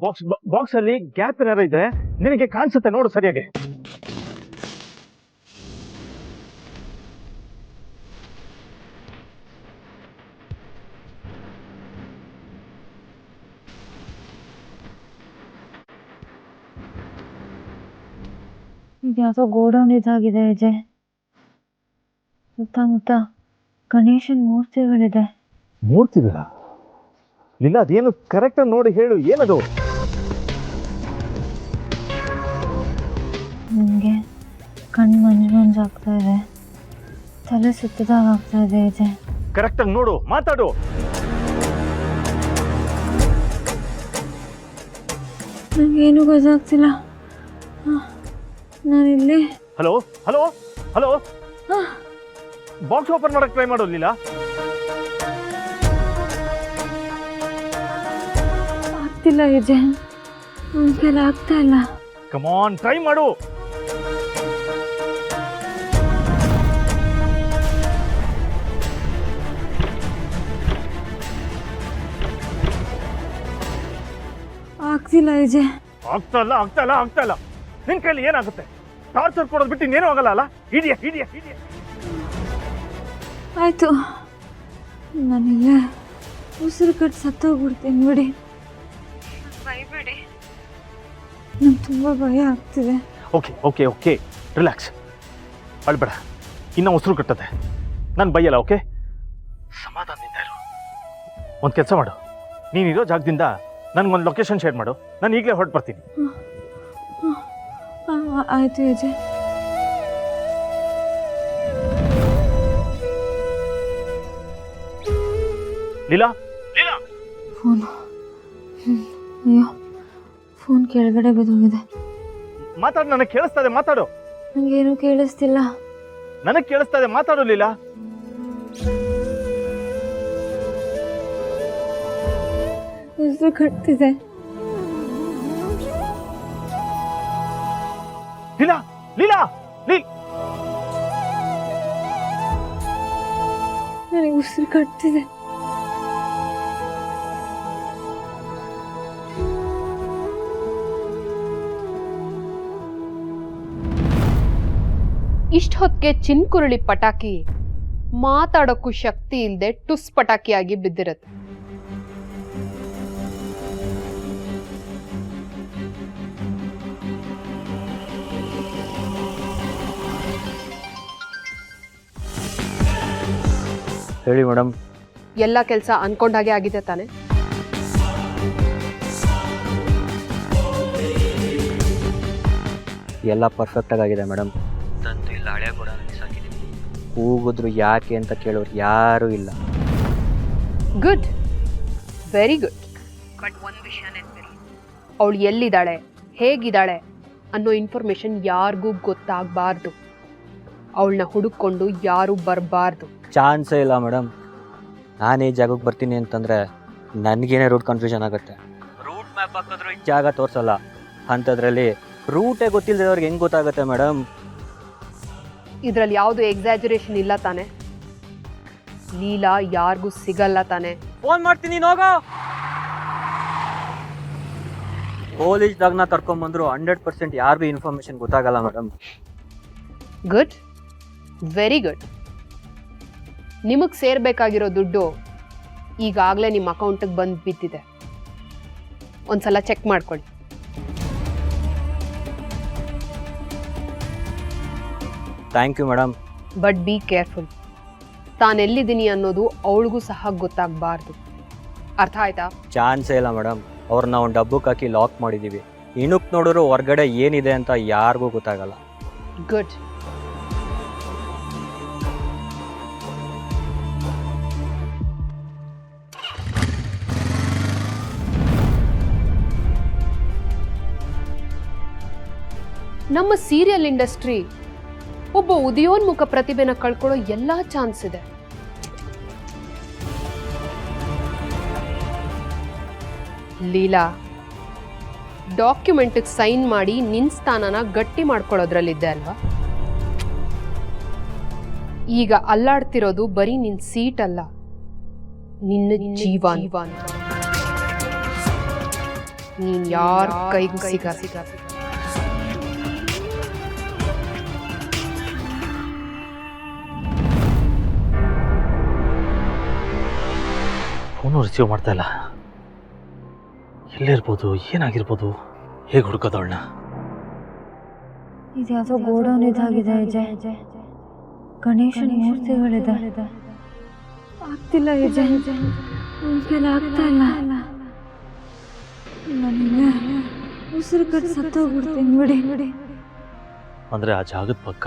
Box box ಅಲ್ಲಿ gap ಏನಾರ ಇದೆ ನಿನಗೆ ಕಾಣಿಸುತ್ತೆ, ನೋಡು ಸರಿಯಾಗಿ. ಇದ್ಯಾವುದೋ ಗೋಡೌನ್ ಇದಾಗಿದೆ ಅಜಯ್. ಸುತ್ತಮುತ್ತ ಗಣೇಶನ್ ಮೂರ್ತಿಗಳಿದೆ. ಮೂರ್ತಿಗಳ ಇಲ್ಲ, ಅದೇನು ಕರೆಕ್ಟ್ ನೋಡಿ ಹೇಳು, ಏನದು? ನನಗೆ ಕಣ್ಣು ಮಂಜಾಗ್ತಾ ಇದೆ, ತಲೆ ಸುತ್ತದಾಗ ಆಗ್ತಾ ಇದೆ ಅಜಯ್. ಕರೆಕ್ಟ್ ಆಗಿ ನೋಡು, ಮಾತಾಡು. ನನಗೇನು ಗೊತ್ತಾಗ್ತಿಲ್ಲ. ನಾನಿಲ್ಲಿ. Hello hello hello, box open ಮಾಡಕ್ ಟ್ರೈ ಮಾಡು ಲೀಲಾ. ಆಗ್ತಿಲ್ಲ ಅಜಯ್, ನನ್ನ ಕೈಲಿ ಆಗ್ತಾ ಇಲ್ಲ. ಕಮಾನ್, ಟ್ರೈ ಮಾಡು. ಆಗ್ತಿಲ್ಲ ಅಜಯ್. ಆಗ್ತಾ ಇಲ್ಲ. ನಿನ್ ಕೈಲಿ ಏನಾಗುತ್ತೆ? ಟಾರ್ಚರ್ ಕೊಡೋದು ಬಿಟ್ಟು ಇನ್ನೇನು ಆಗಲ್ಲ ಅಲ್ಲ? ಹಿಡಿಯ. ಆಯ್ತು, ನಾನಿಲ್ಲ ಉಸಿರು ಕಟ್ಟು ಸತ್ತೋಗ್ಬಿಡ್ತೀನಿ ಬಿಡಿ. ಭಯಬೇಡಿ, ನಂಗೆ ತುಂಬ ಭಯ ಆಗ್ತಿದೆ. ಓಕೆ, ರಿಲ್ಯಾಕ್ಸ್, ಅಳ್ಬೇಡ. ಇನ್ನ ಉಸಿರು ಕಟ್ಟದೆ, ನಾನು ಬೈಯಲ್ಲ. ಓಕೆ, ಸಮಾಧಾನದಿಂದ ಇರು. ಒಂದು ಕೆಲಸ ಮಾಡು, ನೀನಿರೋ ಜಾಗದಿಂದ ನನಗೊಂದು ಲೊಕೇಶನ್ ಶೇರ್ ಮಾಡು, ನಾನು ಈಗಲೇ ಹೊರಟು ಬರ್ತೀನಿ. ಆಯ್ತು ಅಜಯ್. ಲೀಲಾ, ಫೋನು, ಅಯ್ಯೋ ಫೋನ್ ಕೆಳಗಡೆ ಬಿದ್ದೋಗಿದೆ. ಮಾತಾಡು, ನನಗೆ ಕೇಳಿಸ್ತಾ ಇದೆ, ಮಾತಾಡು. ನನಗೇನು ಕೇಳಿಸ್ತಿಲ್ಲ. ನನಗೆ ಕೇಳಿಸ್ತಾ ಇದೆ, ಮಾತಾಡು ಲೀಲಾ. ಉಸಿರು ಕಟ್ತಿದೆ. ಲೀಲಾ, ನನಗೆ ಉಸಿರು ಕಟ್ತಿದೆ. ಇಷ್ಟ ಹೊತ್ತಿಗೆ ಚಿನ್ಕುರುಳಿ ಪಟಾಕಿ ಮಾತಾಡೋಕ್ಕೂ ಶಕ್ತಿ ಇಲ್ಲದೆ ಟುಸ್ ಪಟಾಕಿಯಾಗಿ ಬಿದ್ದಿರತ್ತೆ. ಹೇಳಿ ಮೇಡಮ್. ಎಲ್ಲ ಕೆಲಸ ಅನ್ಕೊಂಡಾಗೆ ಆಗಿದೆ ತಾನೆ? ಎಲ್ಲ ಪರ್ಫೆಕ್ಟಾಗಿ ಆಗಿದೆ ಮೇಡಮ್. ತಂದು ಇಲ್ಲ ಹಳೆ ಕೂಡ ಸಾಕಿದ್ದೀನಿ. ಕೂಗಿದ್ರು ಯಾಕೆ ಅಂತ ಕೇಳೋರು ಯಾರೂ ಇಲ್ಲ. Good, very good. ಬಟ್ ಒಂದು ವಿಷಯ ನೆನಪಿರಿ, ಅವಳು ಎಲ್ಲಿದ್ದಾಳೆ, ಹೇಗಿದ್ದಾಳೆ ಅನ್ನೋ ಇನ್ಫಾರ್ಮೇಶನ್ ಯಾರಿಗೂ ಗೊತ್ತಾಗಬಾರ್ದು. ಅವಳನ್ನ ಹುಡುಕೊಂಡು ಯಾರೂ ಬರಬಾರ್ದು. ಚಾನ್ಸೇ ಇಲ್ಲ ಮೇಡಮ್. ನಾನು ಈ ಜಾಗಕ್ಕೆ ಬರ್ತೀನಿ ಅಂತಂದರೆ ನನಗೇನೆ ರೂಟ್ ಕನ್ಫ್ಯೂಷನ್ ಆಗುತ್ತೆ. ರೂಟ್ ಮ್ಯಾಪ್ ಹಾಕಿದ್ರು ಈ ಜಾಗ ತೋರಿಸಲ್ಲ. ಅಂಥದ್ರಲ್ಲಿ ರೂಟೇ ಗೊತ್ತಿಲ್ಲದವ್ರಿಗೆ ಹೆಂಗೆ ಗೊತ್ತಾಗುತ್ತೆ ಮೇಡಮ್? ಇದರಲ್ಲಿ ಯಾವುದು ಎಕ್ಸಾಜುರೇಷನ್ ಇಲ್ಲ ತಾನೆ? ಲೀಲಾ ಯಾರಿಗೂ ಸಿಗಲ್ಲ ತಾನೆ? ಫೋನ್ ಮಾಡ್ತೀನಿ, ಹೋಗೋ. ಪೊಲೀಸ್ದಾಗನ ಕರ್ಕೊಂಬಂದ್ರು 100% ಯಾರಿಗೂ ಇನ್ಫಾರ್ಮೇಶನ್ ಗೊತ್ತಾಗಲ್ಲ ಮೇಡಮ್. Good, very good. ನಿಮಗೆ ಸೇರ್ಬೇಕಾಗಿರೋ ದುಡ್ಡು ಈಗಾಗಲೇ ನಿಮ್ಮ ಅಕೌಂಟಿಗೆ ಬಂದು ಬಿದ್ದಿದೆ. ಒಂದ್ಸಲ ಚೆಕ್ ಮಾಡ್ಕೊಳ್ಳಿ. Thank you madam. But be careful. ತಾನೆಲ್ಲಿದ್ದೀನಿ ಅನ್ನೋದು ಅವಳಿಗೂ ಸಹ ಗೊತ್ತಾಗಬಾರ್ದು. ಅರ್ಥ ಆಯ್ತಾ? ಚಾನ್ಸೇ ಇಲ್ಲ ಮೇಡಮ್. ಅವ್ರನ್ನ ಒಂದು ಡಬ್ಬಕ್ಕೆ ಹಾಕಿ ಲಾಕ್ ಮಾಡಿದ್ದೀವಿ. ಇಣುಕ್ ನೋಡಿದ್ರು ಹೊರಗಡೆ ಏನಿದೆ ಅಂತ ಯಾರಿಗೂ ಗೊತ್ತಾಗಲ್ಲ. ಗುಡ್. ನಮ್ಮ ಸೀರಿಯಲ್ ಇಂಡಸ್ಟ್ರಿ ಒಬ್ಬ ಉದಯೋನ್ಮುಖ ಪ್ರತಿಭೆನ ಕಳ್ಕೊಳ್ಳೋ ಎಲ್ಲಾ ಚಾನ್ಸ್ ಇದೆ. ಲೀಲಾ, ಡಾಕ್ಯುಮೆಂಟ್ಗೆ ಸೈನ್ ಮಾಡಿ ನಿನ್ ಸ್ಥಾನನ ಗಟ್ಟಿ ಮಾಡ್ಕೊಳ್ಳೋದ್ರಲ್ಲಿದ್ದೆ ಅಲ್ವಾ? ಈಗ ಅಲ್ಲಾಡ್ತಿರೋದು ಬರೀ ನಿನ್ ಸೀಟ್ ಅಲ್ಲ, ನಿನ್ನ ಜೀವ. ನೀನ್ ಯಾರ ಕೈಗೂ ಸಿಗ ಫೋನು ರಿಸೀವ್ ಮಾಡ್ತಾ ಇಲ್ಲ. ಎಲ್ಲಿರ್ಬೋದು, ಏನಾಗಿರ್ಬೋದು, ಹೇಗೆ ಹುಡುಕೋದವಳನ್ನ? ಇದ್ಯಾವುದೋ ಗೋಡೌನ್ ಇದಾಗಿದೆ ಅಜಯ್. ಗಣೇಶನ ಮೂರ್ತಿಗಳಿದೆ. ಆಗ್ತಿಲ್ಲ ಅಜಯ್, ನನ್ಗೆಲ್ಲ ಆಗ್ತಾ ಇಲ್ಲ. ನನಗೆ ಉಸಿರು ಕಟ್ಟಿ ಸತ್ತೋಗ್ಬಿಡ್ತೀನಿ ಬಿಡಿ. ಅಂದರೆ ಆ ಜಾಗದ ಪಕ್ಕ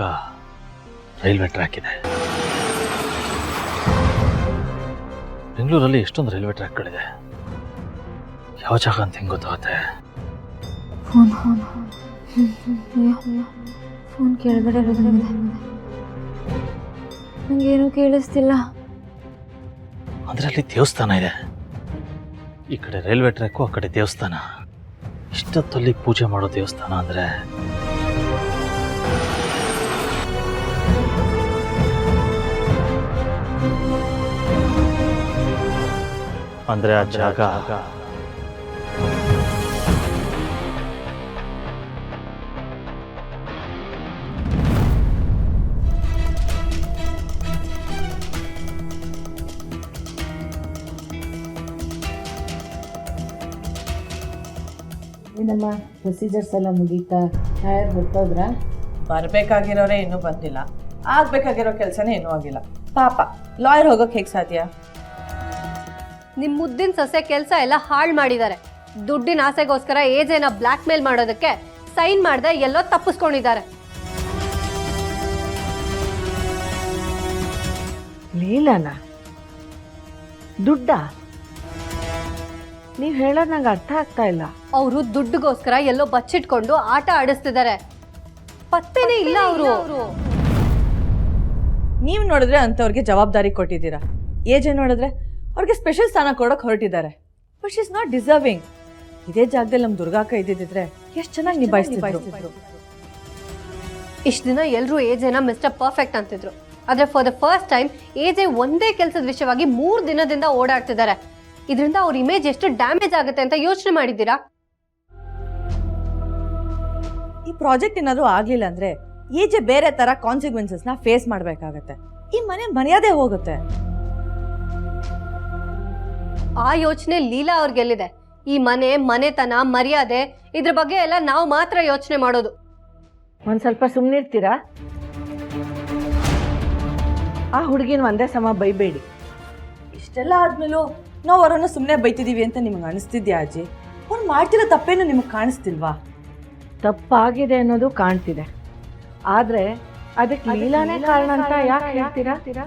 ರೈಲ್ವೆ ಟ್ರ್ಯಾಕ್ ಇದೆ. ಬೆಂಗಳೂರಲ್ಲಿ ಎಷ್ಟೊಂದು ರೈಲ್ವೆ ಟ್ರ್ಯಾಕ್ಗಳಿದೆ. ಯಾವ ಜಾಗ ಅಂತ ಹೆಂಗೆ ಗೊತ್ತಾಗುತ್ತೆ? ಫೋನ್ ಕೇಳಬೇಡ, ನನಗೇನು ಕೇಳಿಸ್ತಿಲ್ಲ. ಅಂದರೆ ಅಲ್ಲಿ ದೇವಸ್ಥಾನ ಇದೆ. ಈ ಕಡೆ ರೈಲ್ವೆ ಟ್ರ್ಯಾಕು, ಆ ಕಡೆ ದೇವಸ್ಥಾನ. ಇಷ್ಟೊತ್ತಲ್ಲಿ ಪೂಜೆ ಮಾಡೋ ದೇವಸ್ಥಾನ ಅಂದರೆ ಆ ಜಾಗ ಏನಮ್ಮ ಪ್ರೊಸೀಜರ್ಸ್ ಎಲ್ಲ ಮುಗೀತಾ? ಹೈರ್ ಹೊತ್ತೋದ್ರಾ? ಬರಬೇಕಾಗಿರೋರೇ ಇನ್ನೂ ಬಂದಿಲ್ಲ, ಆಗಬೇಕಾಗಿರೋ ಕೆಲಸನೇ ಇನ್ನೂ ಆಗಿಲ್ಲ. ಪಾಪ ಲಾಯರ್ ಹೋಗೋಕೆ ಹೇಗೆ ಸಾಧ್ಯ? ನಿಮ್ಮ ಮುದ್ದಿನ ಸೊಸೆ ಕೆಲಸ ಎಲ್ಲ ಹಾಳು ಮಾಡಿದ್ದಾರೆ. ದುಡ್ಡಿನ ಆಸೆಗೋಸ್ಕರ ಏಜೆನ ಬ್ಲ್ಯಾಕ್ ಮೇಲ್ ಮಾಡೋದಕ್ಕೆ ಸೈನ್ ಮಾಡದೆ ಎಲ್ಲೋ ತಪ್ಪಿಸ್ಕೊಂಡಿದ್ದಾರೆ. ಲೀಲಾನ ದುಡ್ಡ? ನೀವು ಹೇಳೋದು ನಂಗೆ ಅರ್ಥ ಆಗ್ತಾ ಇಲ್ಲ. ಅವರು ದುಡ್ಡಿಗೋಸ್ಕರ ಎಲ್ಲೋ ಬಚ್ಚಿಟ್ಕೊಂಡು ಆಟ ಆಡಿಸ್ತಿದ್ದಾರೆ. ಪತ್ತೆನೇ ಇಲ್ಲ ಅವರು. ನೀವು ನೋಡಿದ್ರೆ ಅಂಥವ್ರಿಗೆ ಜವಾಬ್ದಾರಿ ಕೊಟ್ಟಿದ್ದೀರಾ. ಏಜೆ ನೋಡಿದ್ರೆ ಅವ್ರಿಗೆ ಸ್ಪೆಷಲ್ ಸ್ಥಾನ ಕೊಡೋಕೆ ಹೊರಟಿದ್ದಾರೆ. But she is not deserving. ಇದೇ ಜಾಗದಲ್ಲಿ ನಮ್ಮ ದುರ್ಗಾಕ ಇದ್ದಿದ್ರೆ ಎಷ್ಟು ಚೆನ್ನಾಗಿ ನಿಭಾಯಿಸ್ತಿದ್ರು. ಇಷ್ಟು ದಿನ ಎಲ್ಲರೂ ಏಜೆನ ಮಿಸ್ಟರ್ ಪರ್ಫೆಕ್ಟ್ ಅಂತಿದ್ರು. ಆದ್ರೆ ಫಾರ್ ದ ಫಸ್ಟ್ ಟೈಮ್ ಏಜೆ ಒಂದೇ ಕೆಲಸದ ವಿಷಯವಾಗಿ 3 ದಿನದಿಂದ ಓಡಾಡ್ತಿದ್ದಾರೆ. ಇದರಿಂದ ಅವ್ರ ಇಮೇಜ್ ಎಷ್ಟು ಡ್ಯಾಮೇಜ್ ಆಗುತ್ತೆ ಅಂತ ಯೋಚನೆ ಮಾಡಿದ್ದೀರಾ? ಈ ಪ್ರಾಜೆಕ್ಟ್ ಏನಾದರೂ ಆಗಲಿಲ್ಲ ಅಂದ್ರೆ ಏಜೆ ಬೇರೆ ತರ ಕಾನ್ಸಿಕ್ವೆನ್ಸಸ್ನ ಫೇಸ್ ಮಾಡಬೇಕಾಗತ್ತೆ. ಈ ಮನೆ ಮರ್ಯಾದೆ ಹೋಗುತ್ತೆ. ಆ ಯೋಚನೆ ಲೀಲಾ ಅವ್ರಿಗೆಲ್ಲಿದೆ? ಈ ಮನೆತನ, ಮರ್ಯಾದೆ ಇದ್ರ ಬಗ್ಗೆ ಎಲ್ಲ ನಾವು ಮಾತ್ರ ಯೋಚನೆ ಮಾಡೋದು. ಒಂದು ಸ್ವಲ್ಪ ಸುಮ್ಮನಿರ್ತೀರಾ? ಆ ಹುಡುಗಿನ ಒಂದೇ ಸಮ ಬೈಬೇಡಿ. ಇಷ್ಟೆಲ್ಲ ಆದ್ಮೇಲೂ ನಾವು ಅವರನ್ನು ಸುಮ್ಮನೆ ಬೈತಿದೀವಿ ಅಂತ ನಿಮ್ಗೆ ಅನಿಸ್ತಿದ್ಯಾ ಅಜ್ಜಿ? ಅವ್ರು ಮಾಡ್ತಿರೋ ತಪ್ಪೇನು ನಿಮಗೆ ಕಾಣಿಸ್ತಿಲ್ವಾ? ತಪ್ಪಾಗಿದೆ ಅನ್ನೋದು ಕಾಣ್ತಿದೆ, ಆದರೆ ಅದಕ್ಕೆ ಲೀಲಾನೇ ಕಾರಣ ಅಂತ ಯಾಕೆ ಹೇಳ್ತೀರಾ?